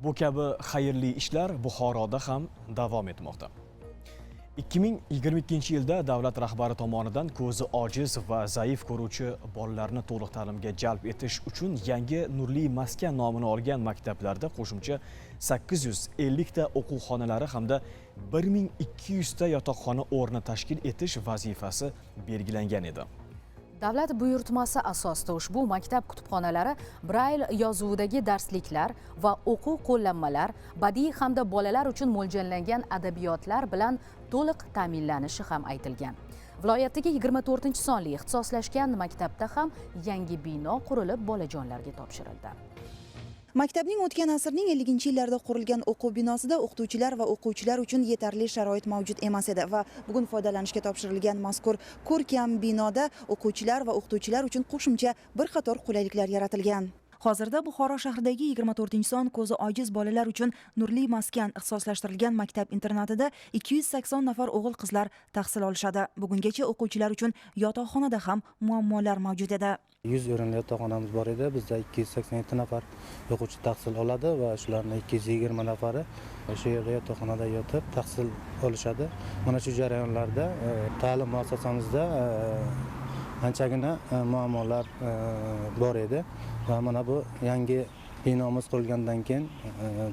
Bu kabi xayrli ishlar Buxoroda ham davom etmoqda. 2022-yilda davlat rahbari tomonidan ko'zi ojiz va zaif ko'ruvchi bolalarni to'liq ta'limga jalb etish uchun yangi Nurli maskan nomini olgan maktablarda qo'shimcha 850 ta o'quv xonalari hamda 1200 ta yotoqxona o'rni tashkil etish vazifasi belgilangan edi. Davlat buyurtmasi asosida ushbu maktab kutubxonalari Braille yozuvidagi darsliklar va o'quv qo'llanmalar, badiiy hamda bolalar uchun mo'ljallangan adabiyotlar bilan to'liq ta'minlanishi ham aytilgan. Viloyatdagi 24-sonli ixtisoslashgan maktabda ham yangi bino qurilib bolajonlarga topshirildi. Maktabning o'tgan asrning 50-yillarida qurilgan o'quv binosida o'qituvchilar va o'quvchilar uchun yetarli sharoit mavjud emas edi va bugun foydalanishga topshirilgan mazkur ko'rkam binoda o'quvchilar va o'qituvchilar uchun qo'shimcha bir qator qulayliklar yaratilgan. Hozirda Buxoro shahridagi 24-son ko'zi ojiz bolalar uchun Nurli maskan ixtisoslashtirilgan maktab-internatida 280 nafar o'g'il-qizlar tahsil olishadi. Bugungacha o'quvchilar uchun yotoqxonada ham muammolar mavjud edi. 100 o'rinli yotoqxonamiz bor edi. Bizda 287 nafar o'quvchi tahsil oladi va shularning 220 nafari o'sha yerda yotoqxonada yotib tahsil olishadi. Mana shu jarayonlarda ta'lim muassasamizda anchagina muammolar bor edi va mana bu yangi binomiz qurilgandan keyin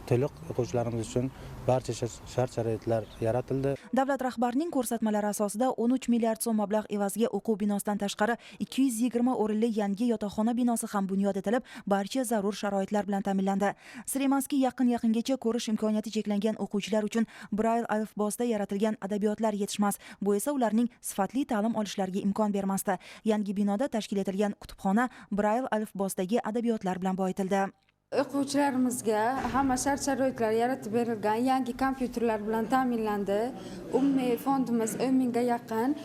to'liq o'quvchilarimiz uchun barcha shart-sharoitlar yaratildi. Davlat rahbarining ko'rsatmalari asosida 13 milliard so'm mablag' evaziga o'quv binosidan tashqari 220 o'rinli yangi yotoqxona binosi ham bunyod etilib, barcha zarur sharoitlar bilan ta'minlandi. Sir emaski, yaqingacha ko'rish imkoniyati cheklangan o'quvchilar uchun Braille alifbosida yaratilgan adabiyotlar yetishmas. Bu esa ularning sifatli ta'lim olishlariga imkon bermasdi. Yangi binoda tashkil etilgan kutubxona Braille alifbosidagi adabiyotlar bilan boyitildi. O'quvchilarimizga hamma shart-sharoitlar yaratib berilgan, yangi kompyuterlar bilan ta'minlandi. Umumiy fondimiz 10 mingga yaqin.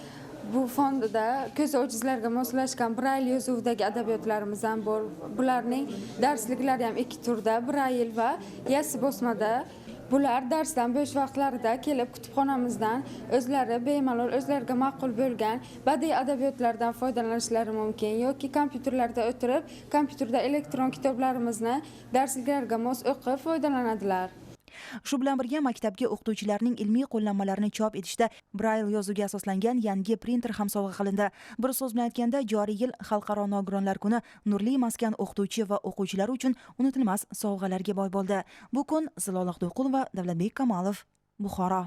Bu fondda ko'z ojizlarga moslashgan Braille yozuvidagi adabiyotlarimiz ham bor. Bularning darsliklari ham ikki turda, Braille va yassi bosmada. Bular darsdan bo'sh vaqtlarida kelib kutubxonamizdan o'zlari bemalol o'zlariga ma'qul bo'lgan badiiy adabiyotlardan foydalanishlari mumkin yoki kompyuterlarda o'tirib, kompyuterda elektron kitoblarimizni darsliklarga mos o'qib foydalanadilar. Shu bilan birga maktabga o'qituvchilarning ilmiy qo'llanmalarini chop etishda Braille yozuviga asoslangan yangi printer ham sovg'a qilindi. Bir so'z bilan aytganda, joriy yil Xalqaro nogironlar kuni Nurli maskan o'qituvchi va o'quvchilar uchun unutilmas sovg'alarga boy bo'ldi. Bu kun Zilola Xudoyqulova, Davlatbek Kamolov, Buxoro.